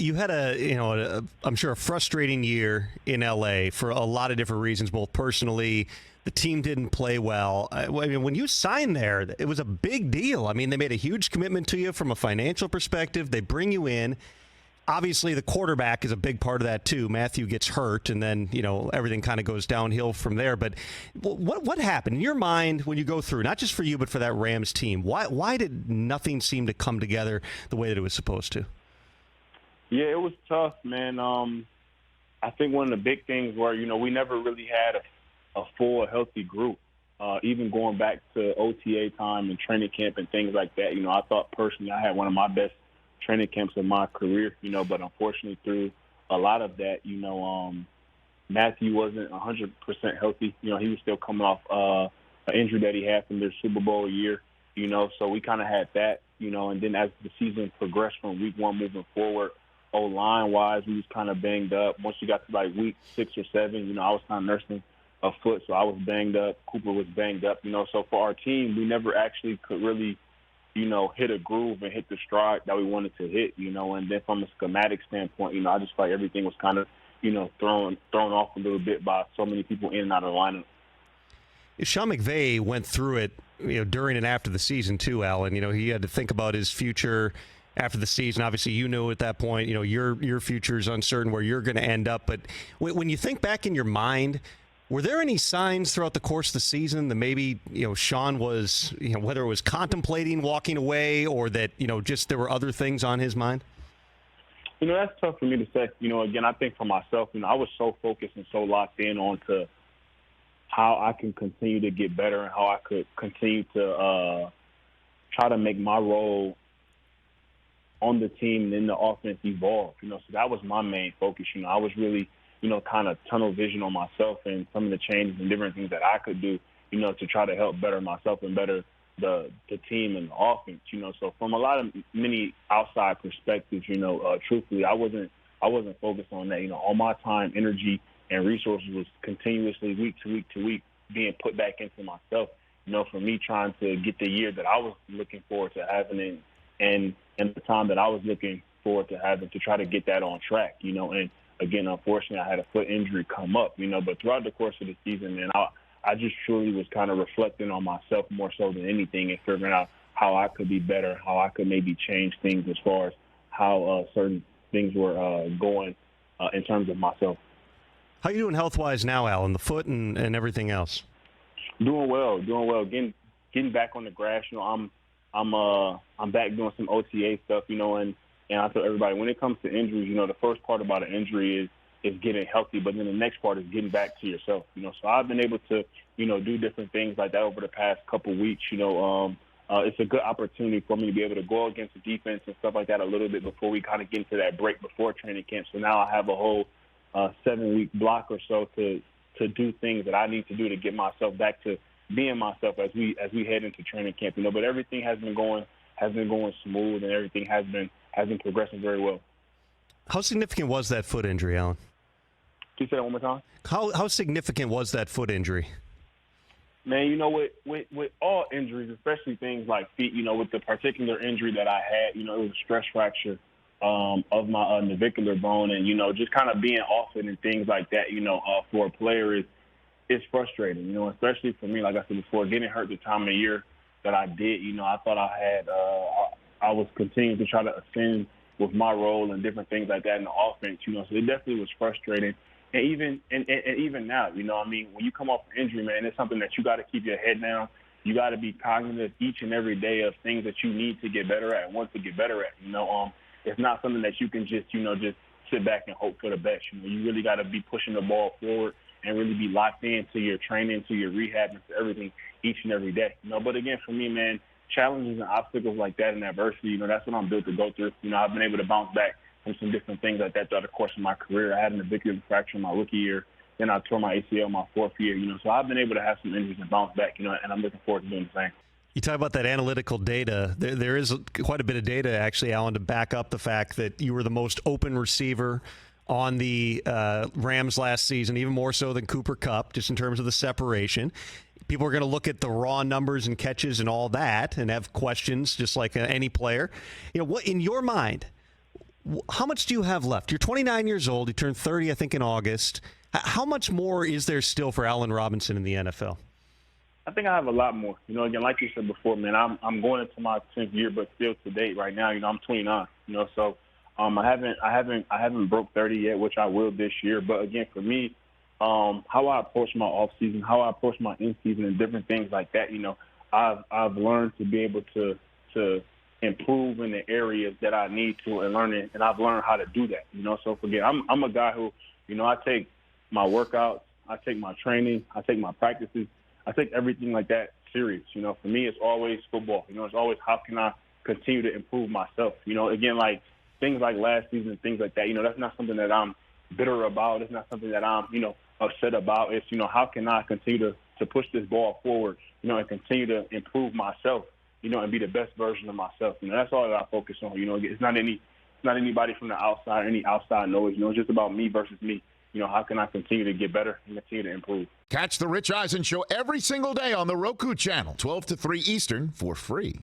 you had I'm sure a frustrating year in LA for a lot of different reasons, both personally. The team didn't play well. I mean, when you signed there, it was a big deal. I mean, they made a huge commitment to you from a financial perspective. They bring you in. Obviously, the quarterback is a big part of that, too. Matthew gets hurt, and then, everything kind of goes downhill from there. But what happened in your mind when you go through, not just for you, but for that Rams team? Why did nothing seem to come together the way that it was supposed to? Yeah, it was tough, man. I think one of the big things were, we never really had a full, healthy group. Even going back to OTA time and training camp and things like that, I thought personally I had one of my best training camps of my career, but unfortunately through a lot of that, Matthew wasn't 100% healthy. He was still coming off an injury that he had from their Super Bowl year, so we kind of had that, and then as the season progressed from week 1 moving forward, O-line-wise, we was kind of banged up. Once you got to like week 6 or 7, I was kind of nursing a foot, so I was banged up. Cooper was banged up, so for our team, we never actually could really hit a groove and hit the stride that we wanted to hit, and then from a schematic standpoint, I just felt like everything was kind of, thrown off a little bit by so many people in and out of the lineup. Sean McVay went through it, during and after the season too, Alan. He had to think about his future after the season. Obviously, at that point, your future is uncertain where you're going to end up. But when you think back in your mind, were there any signs throughout the course of the season that maybe, Sean was, whether it was contemplating walking away or that, just there were other things on his mind? That's tough for me to say. Again, I think for myself, I was so focused and so locked in onto how I can continue to get better and how I could continue to try to make my role on the team and in the offense evolve. So that was my main focus. I was really kind of tunnel vision on myself and some of the changes and different things that I could do, to try to help better myself and better the team and the offense, So from a lot of many outside perspectives, truthfully, I wasn't focused on that. All my time, energy, and resources was continuously week to week being put back into myself, for me trying to get the year that I was looking forward to having and the time that I was looking forward to having to try to get that on track, and again, unfortunately, I had a foot injury come up, but throughout the course of the season, man, I just truly was kind of reflecting on myself more so than anything and figuring out how I could be better, how I could maybe change things as far as how certain things were going in terms of myself. How are you doing health-wise now, Alan, the foot and everything else? Doing well. Getting back on the grass. I'm back doing some OTA stuff, and I tell everybody, when it comes to injuries, the first part about an injury is getting healthy, but then the next part is getting back to yourself, So I've been able to, do different things like that over the past couple weeks, It's a good opportunity for me to be able to go against the defense and stuff like that a little bit before we kind of get into that break before training camp. So now I have a whole 7-week block or so to do things that I need to do to get myself back to being myself as we head into training camp, But everything has been going smooth and everything has been progressing very well. How significant was that foot injury, Alan? Can you say that one more time? How significant was that foot injury? Man, with all injuries, especially things like feet, with the particular injury that I had, it was a stress fracture of my navicular bone, and just kind of being off it and things like that, for a player is frustrating, especially for me. Like I said before, getting hurt the time of the year that I did, I thought I was continuing to try to ascend with my role and different things like that in the offense, so it definitely was frustrating. And even now, when you come off an injury, man, it's something that you got to keep your head down. You got to be cognizant each and every day of things that you need to get better at and want to get better at. It's not something that you can just sit back and hope for the best. You really got to be pushing the ball forward and really be locked into your training, to your rehab, and to everything each and every day. But again, for me, man, challenges and obstacles like that and adversity, that's what I'm built to go through. I've been able to bounce back from some different things like that throughout the course of my career. I had a navicular fracture in my rookie year. Then I tore my ACL my 4th year, So I've been able to have some injuries and bounce back, and I'm looking forward to doing the same. You talk about that analytical data. There is quite a bit of data, actually, Alan, to back up the fact that you were the most open receiver on the Rams last season, even more so than Cooper Kupp, just in terms of the separation. People are going to look at the raw numbers and catches and all that and have questions, just like any player. What in your mind, How much do you have left? You're 29 years old. You turned 30, I think, in August. How much more is there still for Allen Robinson in the NFL? I think I have a lot more. Again, like you said before, man, I'm going into my 10th year, but still to date right now, I'm 29. So I haven't broke 30 yet, which I will this year. But again, for me, how I approach my off season, how I approach my in season, and different things like that, I've learned to be able to improve in the areas that I need to and learn it, and I've learned how to do that. So again, I'm a guy who, I take my workouts, I take my training, I take my practices, I take everything like that serious. For me, it's always football. It's always how can I continue to improve myself. Again, like things like last season, things like that. That's not something that I'm bitter about. It's not something that I'm, upset about. It's, how can I continue to push this ball forward, and continue to improve myself, and be the best version of myself. That's all that I focus on. It's not anybody from the outside, any outside noise. It's just about me versus me. How can I continue to get better and continue to improve? Catch the Rich Eisen Show every single day on the Roku channel, 12 to 3 Eastern, for free.